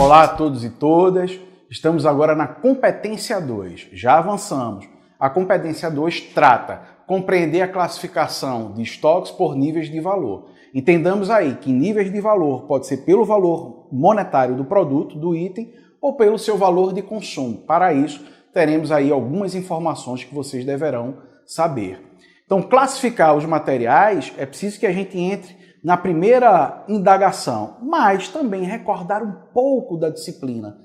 Olá a todos e todas, estamos agora na competência 2, já avançamos. A competência 2 trata compreender a classificação de estoques por níveis de valor. Entendamos aí que níveis de valor pode ser pelo valor monetário do produto, do item, ou pelo seu valor de consumo. Para isso, teremos aí algumas informações que vocês deverão saber. Então, classificar os materiais, é preciso que a gente entre na primeira indagação, mas também recordar um pouco da disciplina,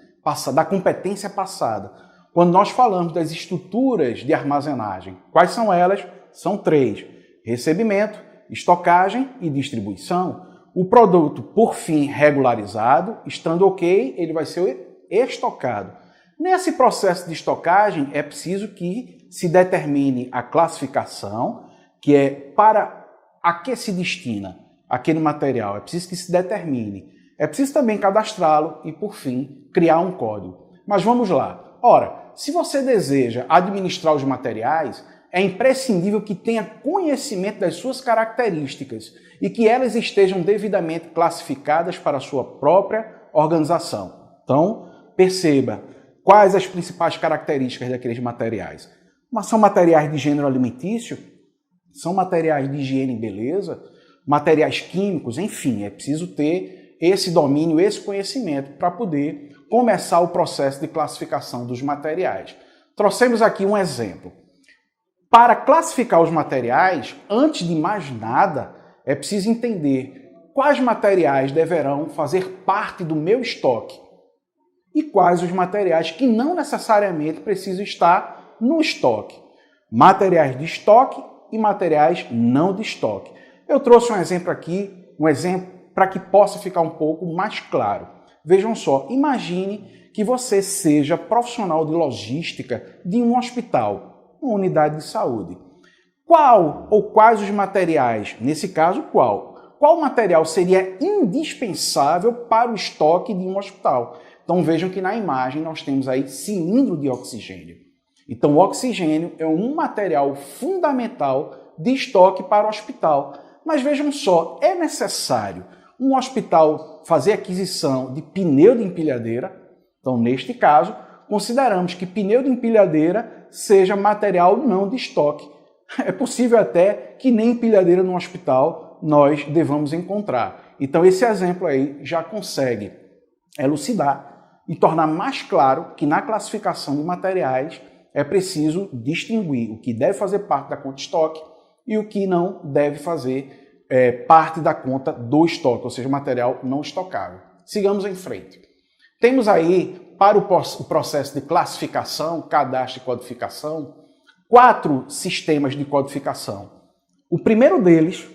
da competência passada. Quando nós falamos das estruturas de armazenagem, quais são elas? São 3. Recebimento, estocagem e distribuição. O produto, por fim, regularizado, estando ok, ele vai ser estocado. Nesse processo de estocagem, é preciso que se determine a classificação, que é para a que se destina aquele material. É preciso que se determine. É preciso também cadastrá-lo e, por fim, criar um código. Mas vamos lá. Ora, se você deseja administrar os materiais, é imprescindível que tenha conhecimento das suas características e que elas estejam devidamente classificadas para a sua própria organização. Então, perceba quais as principais características daqueles materiais. Mas são materiais de gênero alimentício? São materiais de higiene e beleza? Materiais químicos? Enfim, é preciso ter esse domínio, esse conhecimento para poder começar o processo de classificação dos materiais. Trouxemos aqui um exemplo. Para classificar os materiais, antes de mais nada, é preciso entender quais materiais deverão fazer parte do meu estoque e quais os materiais que não necessariamente precisam estar no estoque. Materiais de estoque e materiais não de estoque. Eu trouxe um exemplo aqui, para que possa ficar um pouco mais claro. Vejam só, imagine que você seja profissional de logística de um hospital, uma unidade de saúde. Qual ou quais os materiais, nesse caso qual material seria indispensável para o estoque de um hospital? Então vejam que na imagem nós temos aí cilindro de oxigênio. Então o oxigênio é um material fundamental de estoque para o hospital. Mas vejam só, é necessário um hospital fazer aquisição de pneu de empilhadeira? Então, neste caso, consideramos que pneu de empilhadeira seja material não de estoque. É possível até que nem empilhadeira no hospital nós devamos encontrar. Então, esse exemplo aí já consegue elucidar e tornar mais claro que na classificação de materiais é preciso distinguir o que deve fazer parte da conta estoque e o que não deve fazer parte da conta do estoque, ou seja, material não estocável. Sigamos em frente. Temos aí, para o processo de classificação, cadastro e codificação, 4 sistemas de codificação. O primeiro deles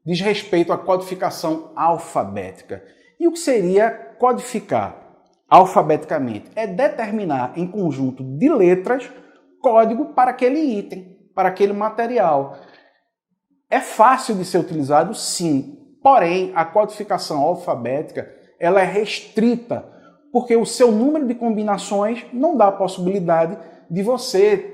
diz respeito à codificação alfabética. E o que seria codificar alfabeticamente? É determinar em conjunto de letras código para aquele item, para aquele material. É fácil de ser utilizado, sim, porém a codificação alfabética ela é restrita, porque o seu número de combinações não dá a possibilidade de você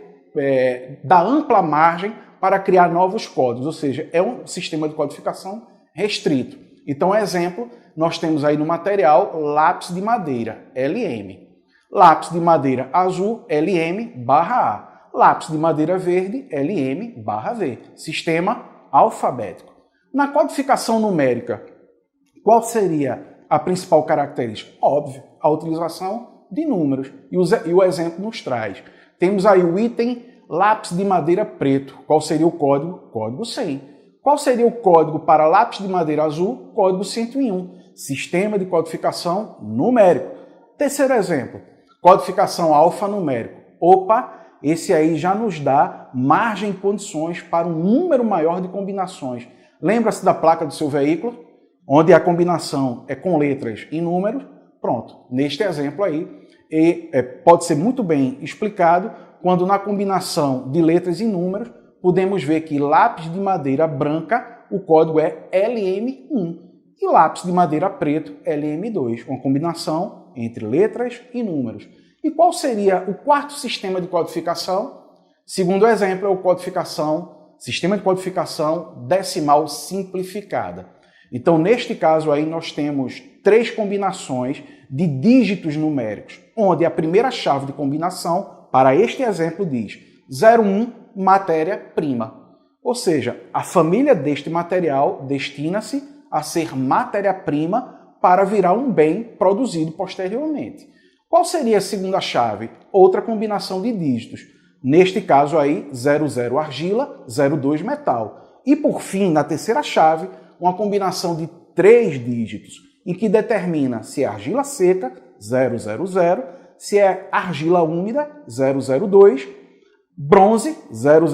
dar ampla margem para criar novos códigos, ou seja, é um sistema de codificação restrito. Então, exemplo, nós temos aí no material lápis de madeira, LM. Lápis de madeira azul, LM/A. Lápis de madeira verde, LM/V. Sistema alfabético. Na codificação numérica, qual seria a principal característica? Óbvio, a utilização de números. E o exemplo nos traz. Temos aí o item lápis de madeira preto. Qual seria o código? Código 100. Qual seria o código para lápis de madeira azul? Código 101. Sistema de codificação numérico. Terceiro exemplo, codificação alfanumérico. Opa! Esse aí já nos dá margem e condições para um número maior de combinações. Lembra-se da placa do seu veículo, onde a combinação é com letras e números? Pronto, neste exemplo aí, pode ser muito bem explicado quando na combinação de letras e números, podemos ver que lápis de madeira branca, o código é LM1, e lápis de madeira preto, LM2, uma combinação entre letras e números. E qual seria o quarto sistema de codificação? Segundo o exemplo, é o sistema de codificação decimal simplificada. Então, neste caso aí, nós temos 3 combinações de dígitos numéricos, onde a primeira chave de combinação, para este exemplo, diz 01 matéria-prima. Ou seja, a família deste material destina-se a ser matéria-prima para virar um bem produzido posteriormente. Qual seria a segunda chave? Outra combinação de dígitos. Neste caso aí, 00 argila, 02 metal. E por fim, na terceira chave, uma combinação de 3 dígitos, em que determina se é argila seca, 000, se é argila úmida, 002, bronze, 000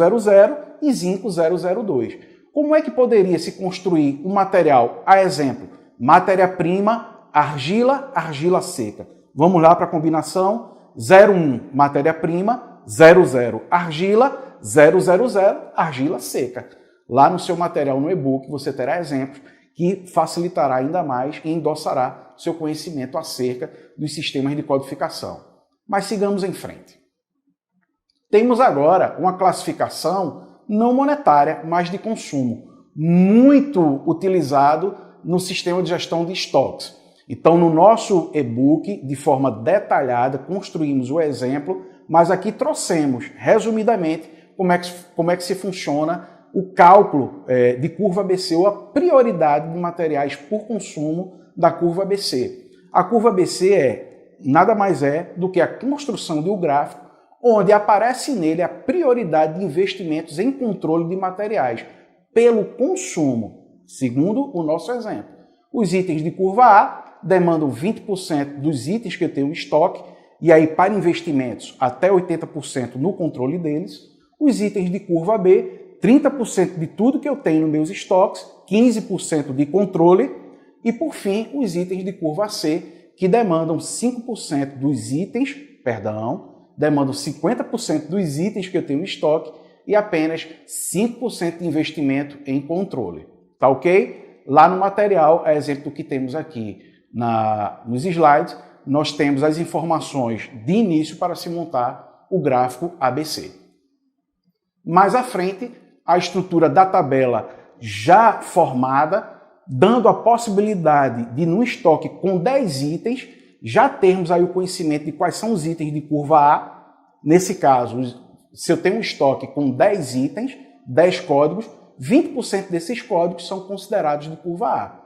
e zinco, 002. Como é que poderia se construir um material, a exemplo, matéria-prima, argila, argila seca? Vamos lá para a combinação 01 matéria-prima, 00 argila, 000 argila seca. Lá no seu material no e-book você terá exemplos que facilitará ainda mais e endossará seu conhecimento acerca dos sistemas de codificação. Mas sigamos em frente. Temos agora uma classificação não monetária, mas de consumo, muito utilizado no sistema de gestão de estoques. Então, no nosso e-book, de forma detalhada, construímos o exemplo, mas aqui trouxemos, resumidamente, como é que se funciona o cálculo de curva ABC ou a prioridade de materiais por consumo da curva ABC. A curva ABC nada mais é do que a construção de um gráfico onde aparece nele a prioridade de investimentos em controle de materiais pelo consumo, segundo o nosso exemplo. Os itens de curva A demandam 20% dos itens que eu tenho em estoque, e aí para investimentos até 80% no controle deles. Os itens de curva B, 30% de tudo que eu tenho nos meus estoques, 15% de controle, e por fim os itens de curva C, que demandam 5% dos itens, demandam 50% dos itens que eu tenho em estoque e apenas 5% de investimento em controle. Tá ok? Lá no material, a exemplo do que temos aqui nos slides, nós temos as informações de início para se montar o gráfico ABC. Mais à frente, a estrutura da tabela já formada, dando a possibilidade de, no estoque com 10 itens, já termos aí o conhecimento de quais são os itens de curva A. Nesse caso, se eu tenho um estoque com 10 itens, 10 códigos, 20% desses códigos são considerados de curva A.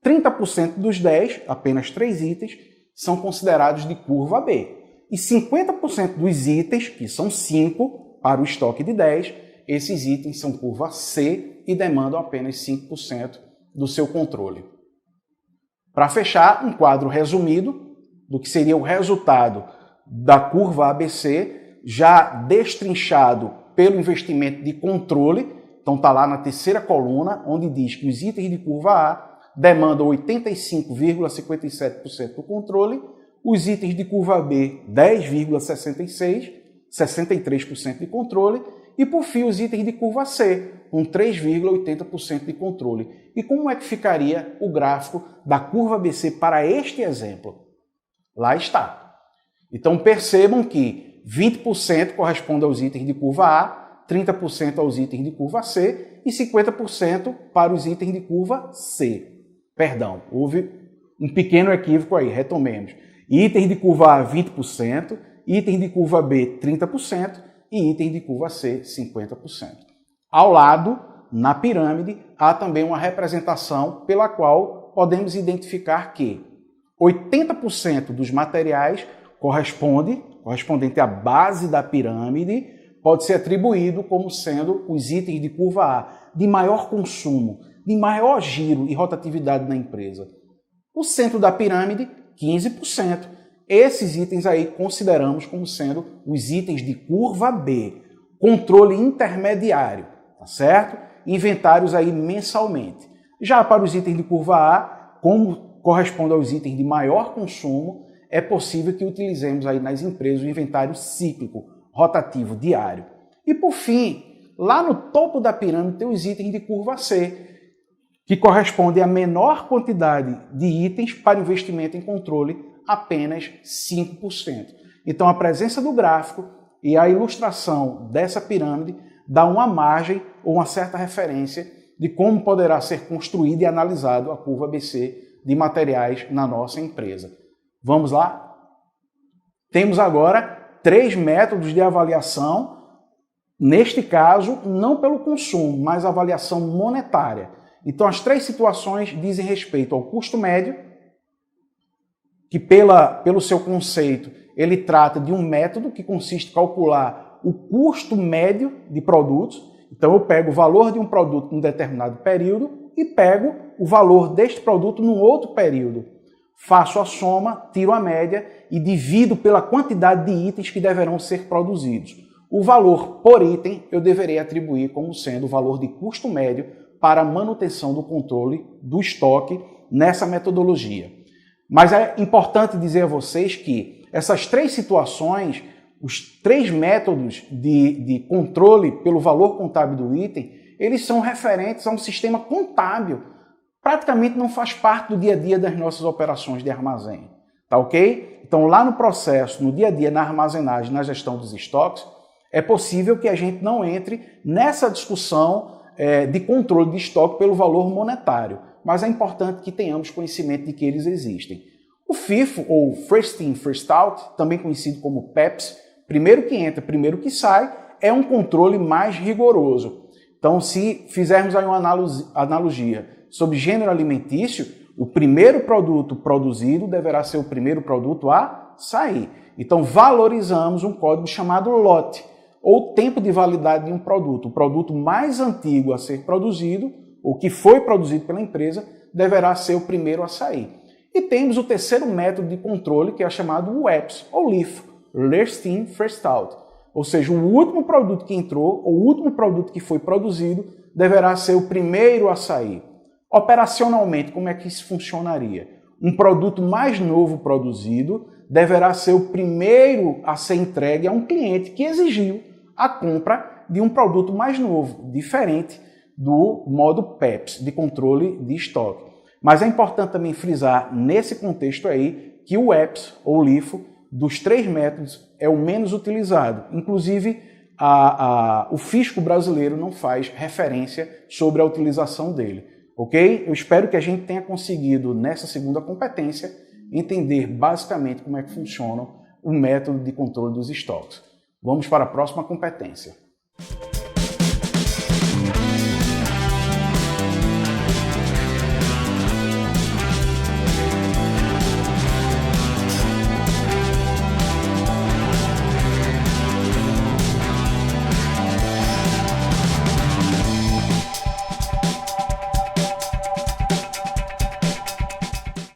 30% dos 10, apenas 3 itens, são considerados de curva B. E 50% dos itens, que são 5 para o estoque de 10, esses itens são curva C e demandam apenas 5% do seu controle. Para fechar, um quadro resumido do que seria o resultado da curva ABC, já destrinchado pelo investimento de controle. Então está lá na terceira coluna, onde diz que os itens de curva A demandam 85,57% do controle, os itens de curva B 10,66%, 63% de controle, e por fim os itens de curva C, com 3,80% de controle. E como é que ficaria o gráfico da curva ABC para este exemplo? Lá está. Então percebam que 20% corresponde aos itens de curva A, 30% aos itens de curva C e 50% para os itens de curva C. Perdão, houve um pequeno equívoco aí, retomemos. Itens de curva A, 20%, itens de curva B, 30% e itens de curva C, 50%. Ao lado, na pirâmide, há também uma representação pela qual podemos identificar que 80% dos materiais correspondente à base da pirâmide, pode ser atribuído como sendo os itens de curva A, de maior consumo, de maior giro e rotatividade na empresa. O centro da pirâmide, 15%. Esses itens aí consideramos como sendo os itens de curva B, controle intermediário, tá certo? Inventários aí mensalmente. Já para os itens de curva A, como corresponde aos itens de maior consumo, é possível que utilizemos aí nas empresas o inventário cíclico, rotativo, diário. E por fim, lá no topo da pirâmide tem os itens de curva C, que correspondem à menor quantidade de itens para investimento em controle, apenas 5%. Então a presença do gráfico e a ilustração dessa pirâmide dá uma margem ou uma certa referência de como poderá ser construída e analisado a curva ABC de materiais na nossa empresa. Vamos lá? Temos agora 3 métodos de avaliação, neste caso, não pelo consumo, mas avaliação monetária. Então, as 3 situações dizem respeito ao custo médio, que pelo seu conceito, ele trata de um método que consiste em calcular o custo médio de produtos. Então, eu pego o valor de um produto em um determinado período e pego o valor deste produto num outro período. Faço a soma, tiro a média e divido pela quantidade de itens que deverão ser produzidos. O valor por item eu deverei atribuir como sendo o valor de custo médio para a manutenção do controle do estoque nessa metodologia. Mas é importante dizer a vocês que essas 3 situações, os 3 métodos de controle pelo valor contábil do item, eles são referentes a um sistema contábil. Praticamente não faz parte do dia a dia das nossas operações de armazém. Tá ok? Então, lá no processo, no dia a dia, na armazenagem, na gestão dos estoques, é possível que a gente não entre nessa discussão de controle de estoque pelo valor monetário. Mas é importante que tenhamos conhecimento de que eles existem. O FIFO, ou First In, First Out, também conhecido como PEPS, primeiro que entra, primeiro que sai, é um controle mais rigoroso. Então, se fizermos aí uma analogia sobre gênero alimentício, o primeiro produto produzido deverá ser o primeiro produto a sair. Então, valorizamos um código chamado lote, ou tempo de validade de um produto. O produto mais antigo a ser produzido, ou que foi produzido pela empresa, deverá ser o primeiro a sair. E temos o terceiro método de controle, que é chamado WEPS, ou LIFO, Last In, First Out. Ou seja, o último produto que entrou, ou o último produto que foi produzido, deverá ser o primeiro a sair. Operacionalmente, como é que isso funcionaria? Um produto mais novo produzido deverá ser o primeiro a ser entregue a um cliente que exigiu a compra de um produto mais novo, diferente do modo PEPS, de controle de estoque. Mas é importante também frisar, nesse contexto aí, que o WEPS, ou LIFO, dos 3 métodos, é o menos utilizado. Inclusive, o fisco brasileiro não faz referência sobre a utilização dele. Ok? Eu espero que a gente tenha conseguido, nessa segunda competência, entender basicamente como é que funciona o método de controle dos estoques. Vamos para a próxima competência.